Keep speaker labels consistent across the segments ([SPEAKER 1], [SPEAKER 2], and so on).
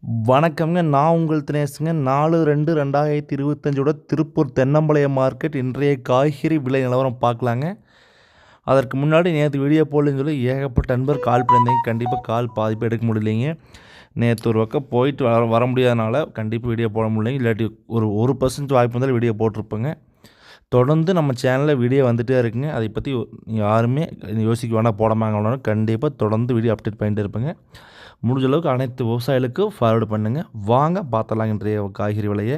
[SPEAKER 1] வணக்கம்ங்க. நான் உங்கள் தினேஷுங்க. 4/2/2025 திருப்பூர் தென்னம்பாளையம் மார்க்கெட் இன்றைய காய்கறி விலை நிலவரம் பார்க்கலாங்க. அதற்கு முன்னாடி நேற்று வீடியோ போடலன்னு சொல்லி ஏகப்பட்ட நண்பர் கால் பண்ணியிருந்தீங்க. கண்டிப்பாக கால் பாதி பேர் எடுக்க முடியலைங்க. நேற்று ஒரு பக்கம் போயிட்டு வர முடியாதனால கண்டிப்பாக வீடியோ போட முடியலைங்க. இல்லாட்டி ஒரு 1% வாய்ப்பு இருந்தாலும் வீடியோ போட்டிருப்பேங்க. தொடர்ந்து நம்ம சேனலில் வீடியோ வந்துகிட்டே இருக்குங்க. அதை பற்றி யாருமே யோசிக்க வேணாம், போடாமல் கண்டிப்பாக தொடர்ந்து வீடியோ அப்டேட் பண்ணிட்டு இருப்பேங்க. முடிஞ்ச அளவுக்கு அனைத்து விவசாயிகளுக்கும் ஃபார்வர்டு பண்ணுங்கள். வாங்க பார்த்தலாம் இன்றைய காய்கறி விலையை.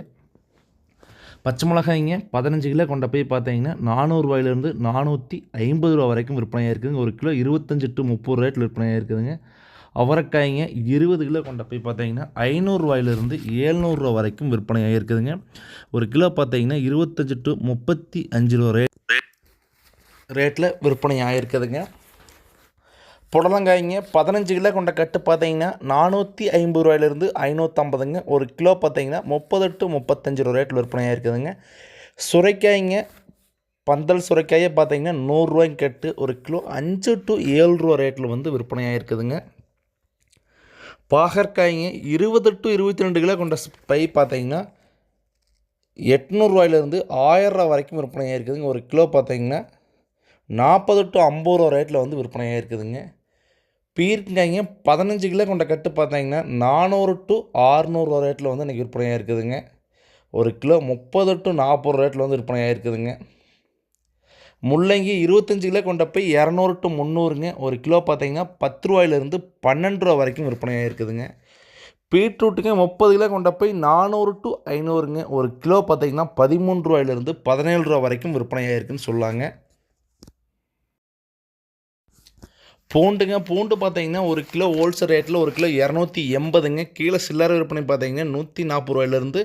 [SPEAKER 1] பச்சை மிளகாய்ங்க 15 கிலோ கொண்ட போய் பார்த்தீங்கன்னா 400 ரூபாயிலேருந்து 450 ரூபா வரைக்கும் விற்பனையாக இருக்குதுங்க. ஒரு கிலோ 25 to 30 ரேட்டில் விற்பனையாக இருக்குதுங்க. அவரைக்காய்ங்க 20 கிலோ கொண்ட போய் பார்த்தீங்கன்னா 500 ரூபாயிலிருந்து 700 ரூபா வரைக்கும் விற்பனையாக இருக்குதுங்க. ஒரு கிலோ பார்த்தீங்கன்னா 25 to 35 ரூபா ரேட்டில் விற்பனை ஆகிருக்குதுங்க. புடலங்காய்ங்க 15 கிலோ கொண்ட கட்டு பார்த்தீங்கன்னா 450 ரூபாயிலிருந்து 550ங்க. ஒரு கிலோ பார்த்தீங்கன்னா 30 to 35 ரூபா ரேட்டில் விற்பனையாக இருக்குதுங்க. சுரைக்காய்ங்க பந்தல் சுரைக்காயை பார்த்தீங்கன்னா 100 ரூபாய்க்கு கட்டு, ஒரு கிலோ 5 to 7 ரூபா ரேட்டில் வந்து விற்பனையாக இருக்குதுங்க. பாகற்காய்ங்க 20 to 22 கிலோ கொண்ட பை பார்த்தீங்கன்னா 800 ரூபாயிலிருந்து 1000 ரூபா வரைக்கும் விற்பனையாக இருக்குதுங்க. ஒரு கிலோ பார்த்தீங்கன்னா 40 to 50 ரூபா ரேட்டில் வந்து விற்பனையாக இருக்குதுங்க. பீர்க்கங்காய்ங்க 15 கிலோ கொண்ட கட்டு பார்த்தீங்கன்னா 400 to 600 ரூபா ரேட்டில் வந்து இன்றைக்கி விற்பனையாக இருக்குதுங்க. ஒரு கிலோ 30 to 40 ரேட்டில் வந்து விற்பனையாக இருக்குதுங்க. முள்ளங்கி 25 கிலோ கொண்ட போய் 200 to 300ங்க. ஒரு கிலோ பார்த்தீங்கன்னா 10 ரூபாயிலிருந்து 12 ரூபா வரைக்கும் விற்பனையாக இருக்குதுங்க. பீட்ரூட்டுங்க 30 கிலோ கொண்ட போய் 400 to 500ங்க. ஒரு கிலோ பார்த்தீங்கன்னா 13 ரூபாயிலிருந்து 17 ரூபா வரைக்கும் விற்பனையாக இருக்குதுன்னு சொல்லாங்க. பூண்டு பார்த்தீங்கன்னா ஒரு கிலோ ஹோல்சேல் ரேட்டில் ஒரு கிலோ 280ங்க. கீழே சில்லறை விற்பனை பார்த்தீங்கன்னா 140 ரூபாயிலிருந்து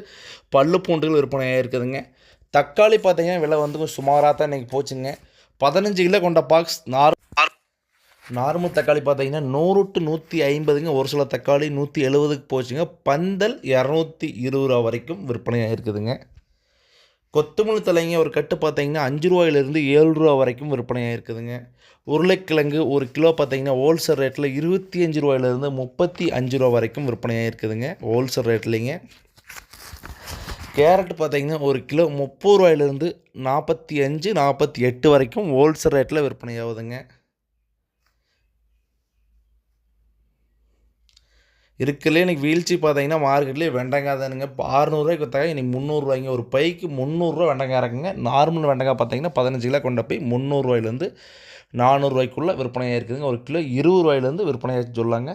[SPEAKER 1] பல்லு பூண்டுகள் விற்பனையாக இருக்குதுங்க. தக்காளி பார்த்தீங்கன்னா விலை வந்து கொஞ்சம் சுமாராக தான் இன்றைக்கி போச்சுங்க. 15 கிலோ கொண்ட பாக்ஸ் நார்மல் தக்காளி பார்த்தீங்கன்னா 100 to 150ங்க. ஒரு சில தக்காளி 170க்கு போச்சுங்க. பந்தல் 220 ரூபா வரைக்கும் விற்பனையாக இருக்குதுங்க. கொத்தமல்லி தலைங்க ஒரு கட்டு பார்த்தீங்கன்னா 5 ரூபாயிலிருந்து 7 ரூபா வரைக்கும் விற்பனையாக இருக்குதுங்க. உருளைக்கிழங்கு ஒரு கிலோ பார்த்தீங்கன்னா ஹோல்சேல் ரேட்டில் 25 ரூபாயிலிருந்து 35 ரூபா வரைக்கும் விற்பனையாக இருக்குதுங்க. ஹோல்சேல் ரேட்லிங்க. கேரட் பார்த்தீங்கன்னா ஒரு கிலோ 30 ரூபாயிலிருந்து 45 48 வரைக்கும் ஹோல்சேல் ரேட்டில் விற்பனையாகுதுங்க. இருக்குல்லே இன்றைக்கி வீழ்ச்சி பார்த்தீங்கன்னா மார்க்கெட்லேயே வெண்டைக்காய் தானுங்க. இப்போ 600 ரூபாய்க்கு விற்றாங்க, இன்றைக்கி 300 ரூபாய்ங்க. ஒரு பைக்கு 300 ரூபா வெண்டைக்காய் இருக்குங்க. நார்மல் வெண்டைக்காய் பார்த்தீங்கன்னா 15 கிலோ கொண்ட போய் 300 ரூபாயிலேருந்து 400 ரூபாய்க்குள்ளே விற்பனையாக இருக்குதுங்க. ஒரு கிலோ 20 ரூபாயிலேருந்து விற்பனையாக சொல்லாங்க.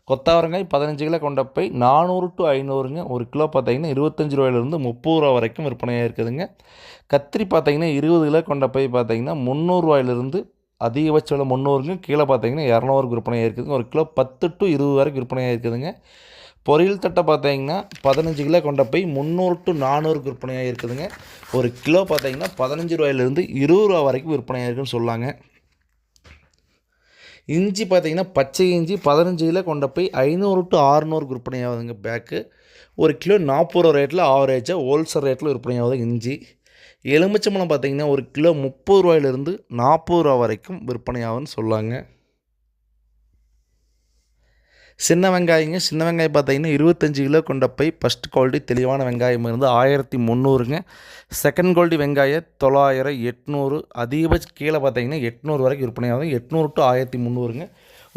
[SPEAKER 1] கொத்தவரங்காய் 15 கிலோ கொண்ட போய் 400 to 500ங்க. ஒரு கிலோ பார்த்தீங்கன்னா 25 ரூபாயிலேருந்து 30 ரூபா வரைக்கும் விற்பனையாக இருக்குதுங்க. கத்திரி பார்த்தீங்கன்னா 20 கிலோ கொண்ட போய் பார்த்தீங்கன்னா 300 ரூபாயிலிருந்து அதிகபட்ச விலை 300ங்க. கீழே பார்த்தீங்கன்னா 200க்கு விற்பனையாக இருக்குதுங்க. ஒரு கிலோ 10 to 20 வரைக்கும் விற்பனையாக இருக்குதுங்க. பொரியல் தட்டை பார்த்தீங்கன்னா 15 கிலோ கொண்ட போய் 300 to 400க்கு விற்பனையாக இருக்குதுங்க. ஒரு கிலோ பார்த்தீங்கன்னா 15 ரூபாயிலிருந்து 20 ரூபா வரைக்கும் விற்பனையாக இருக்குதுன்னு சொல்லாங்க. இஞ்சி பார்த்தீங்கன்னா பச்சை இஞ்சி 15 கிலோ கொண்ட போய் 500 to 600க்கு விற்பனையாகுதுங்க பேக்கு. ஒரு கிலோ 40 ரூபா ரேட்டில் ஆவரேஜாக ஹோல்சேல் ரேட்டில் விற்பனையாகுது இஞ்சி. எலுமிச்சம்பழம் பார்த்தீங்கன்னா ஒரு கிலோ 30 ரூபாயிலிருந்து 40 ரூபா வரைக்கும் விற்பனையாகுதுன்னு சொல்லாங்க. சின்ன வெங்காயம் பார்த்தீங்கன்னா 25 கிலோ கொண்ட போய் ஃபஸ்ட் குவாலிட்டி தெளிவான வெங்காயம் இருந்து 1300ங்க. செகண்ட் குவாலிட்டி வெங்காயம் 900 800 அதிகபட்ச கீழே பார்த்தீங்கன்னா 800 வரைக்கும் விற்பனையாகும். 800 to 1300ங்க.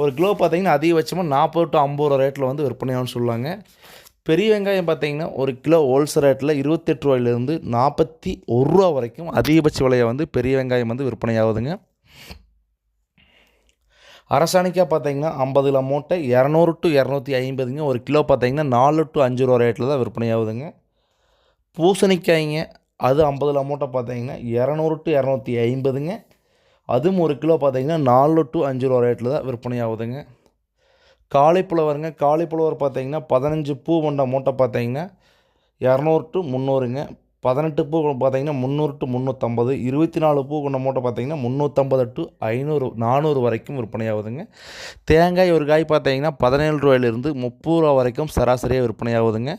[SPEAKER 1] ஒரு கிலோ பார்த்தீங்கன்னா அதிகபட்சமாக 40 to 50 ரூபா ரேட்டில் வந்து விற்பனையாகும்னு சொல்லுவாங்க. பெரிய வெங்காயம் பார்த்தீங்கன்னா ஒரு கிலோ ஹோல்சேல் ரேட்டில் 28 ரூபாயிலிருந்து 41 ரூபா வரைக்கும் அதிகபட்ச விலையை வந்து பெரிய வெங்காயம் வந்து விற்பனையாகுதுங்க. அரசாணிக்காய் பார்த்தீங்கன்னா 50 கிலோ மூட்டை 200 to 250ங்க. ஒரு கிலோ பார்த்தீங்கன்னா 4 to 5 ரூபா ரேட்டில் தான் விற்பனையாகுதுங்க. பூசணிக்காய்ங்க அது 50 கிலோ மூட்டை பார்த்தீங்கன்னா 200 to 250ங்க. அதுவும் ஒரு கிலோ பார்த்தீங்கன்னா 4 to 5 ரூபா ரேட்டில் தான் விற்பனையாகுதுங்க. காலிஃப்ளவர் பார்த்தீங்கன்னா 15 பூ கொண்ட மூட்டை பார்த்தீங்கன்னா 200 to 300ங்க. 18 பூ பார்த்தீங்கன்னா 300 to 350. 24 பூ கொண்ட மூட்டை பார்த்தீங்கன்னா 350 to 500 400 வரைக்கும் விற்பனையாகுதுங்க. தேங்காய் ஒரு காய் பார்த்தீங்கன்னா 17 ரூபாயிலிருந்து 30 ரூபா வரைக்கும் சராசரியாக விற்பனையாகுதுங்க.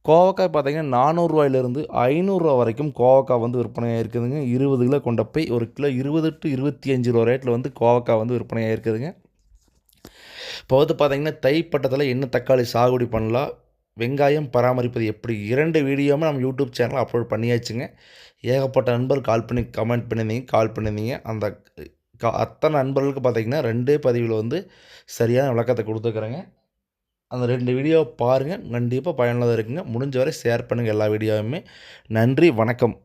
[SPEAKER 1] கோவக்காய் பார்த்தீங்கன்னா 400 ரூபாயிலிருந்து 500 ரூபா வரைக்கும் கோவக்காய் வந்து விற்பனையாக இருக்குதுங்க. 20 கிலோ கொண்ட போய் ஒரு கிலோ 20 to 25 ரூபா ரேட்டில் வந்து கோவக்காய் வந்து விற்பனையாக இருக்குதுங்க. இப்போ வந்து பார்த்திங்கன்னா தை பட்டத்தில் என்ன தக்காளி சாகுபடி பண்ணலாம், வெங்காயம் பராமரிப்பது எப்படி 2 வீடியோவுமே நம்ம யூடியூப் சேனலில் அப்லோட் பண்ணியாச்சுங்க. ஏகப்பட்ட நண்பர் கால் பண்ணி கமெண்ட் பண்ணியிருந்தீங்க, கால் பண்ணியிருந்தீங்க. அந்த அத்தனை நண்பர்களுக்கு பார்த்தீங்கன்னா 2 பதிவில் வந்து சரியான விளக்கத்தை கொடுத்துருக்குறேங்க. அந்த 2 வீடியோவை பாருங்கள், கண்டிப்பாக பயனுள்ளதாக இருக்குங்க. முடிஞ்ச வரை ஷேர் பண்ணுங்கள் எல்லா வீடியோவுமே. நன்றி, வணக்கம்.